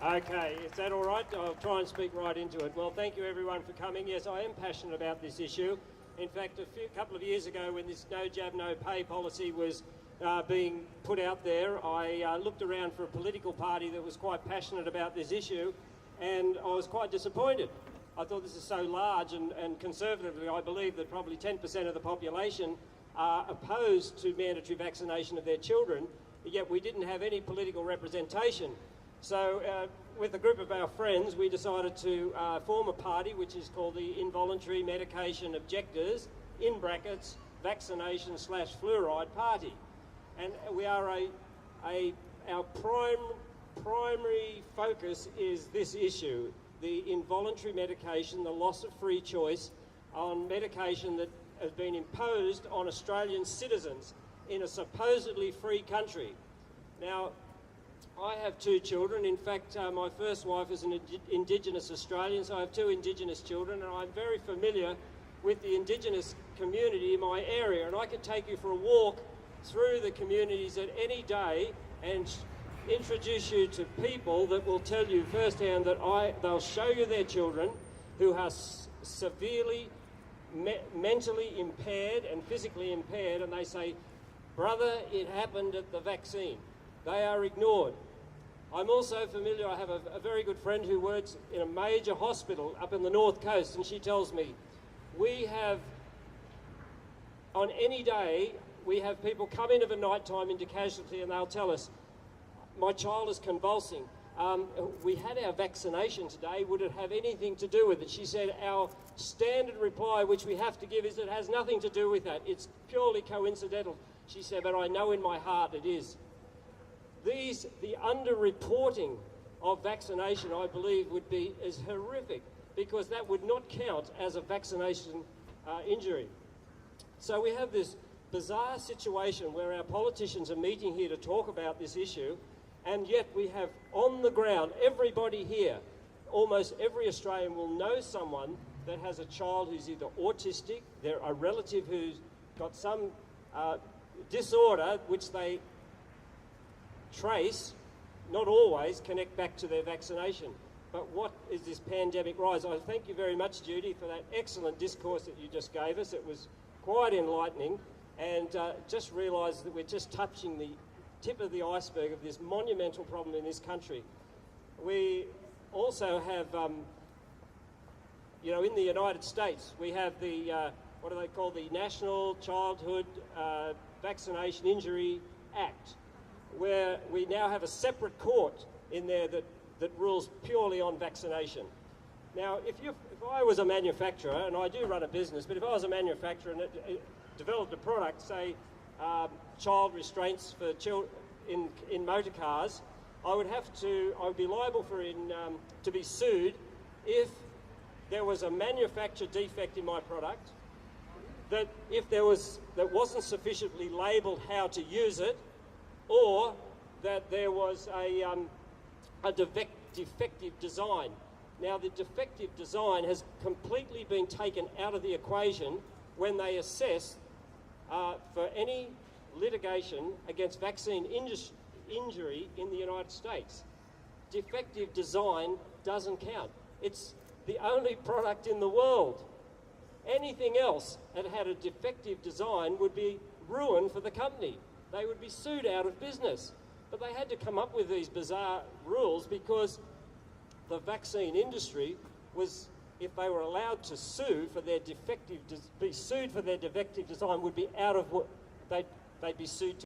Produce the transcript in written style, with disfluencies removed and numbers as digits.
Okay, is that all right? I'll try and speak right into it. Well, thank you everyone for coming. Yes, I am passionate about this issue. In fact, a couple of years ago when this no jab, no pay policy was being put out there, I looked around for a political party that was quite passionate about this issue, and I was quite disappointed. I thought this is so large, and conservatively I believe that probably 10% of the population are opposed to mandatory vaccination of their children, yet we didn't have any political representation. So with a group of our friends, we decided to form a party which is called the Involuntary Medication Objectors, in brackets, Vaccination/Fluoride Party. And we are our primary focus is this issue, the involuntary medication, the loss of free choice on medication that has been imposed on Australian citizens in a supposedly free country. Now, I have two children. In fact, my first wife is an Indigenous Australian, so I have two Indigenous children, and I'm very familiar with the Indigenous community in my area, and I could take you for a walk through the communities at any day and introduce you to people that will tell you firsthand that they'll show you their children who are severely mentally impaired and physically impaired, and they say, "Brother, it happened at the vaccine." They are ignored. I'm also familiar, I have a very good friend who works in a major hospital up in the North Coast, and she tells me, we have, on any day, we have people come in of a night time into casualty and they'll tell us, "My child is convulsing. We had our vaccination today, would it have anything to do with it?" She said, "Our standard reply, which we have to give, is it has nothing to do with that. It's purely coincidental." She said, "But I know in my heart it is." The underreporting of vaccination, I believe, is horrific, because that would not count as a vaccination injury. So we have this bizarre situation where our politicians are meeting here to talk about this issue, and yet we have on the ground, everybody here, almost every Australian will know someone that has a child who's either autistic, they're a relative who's got some disorder which they trace, not always connect back to their vaccination. But what is this pandemic rise? I thank you very much, Judy, for that excellent discourse that you just gave us. It was quite enlightening, and just realised that we're just touching the tip of the iceberg of this monumental problem in this country. We also have, in the United States, we have the, what do they call, the National Childhood Vaccination Injury Act, where we now have a separate court in there that rules purely on vaccination. Now, if I was a manufacturer, and I do run a business, but if I was a manufacturer and developed a product, say child restraints for children in motor cars, I would be liable to be sued if there was a manufacture defect in my product, that wasn't sufficiently labelled how to use it, or that there was a defective design. Now, the defective design has completely been taken out of the equation when they assess for any litigation against vaccine injury in the United States. Defective design doesn't count. It's the only product in the world. Anything else that had a defective design would be ruin for the company. They would be sued out of business. But they had to come up with these bizarre rules because the vaccine industry was, if they were allowed to sue for their defective design, would be out of what they'd be sued to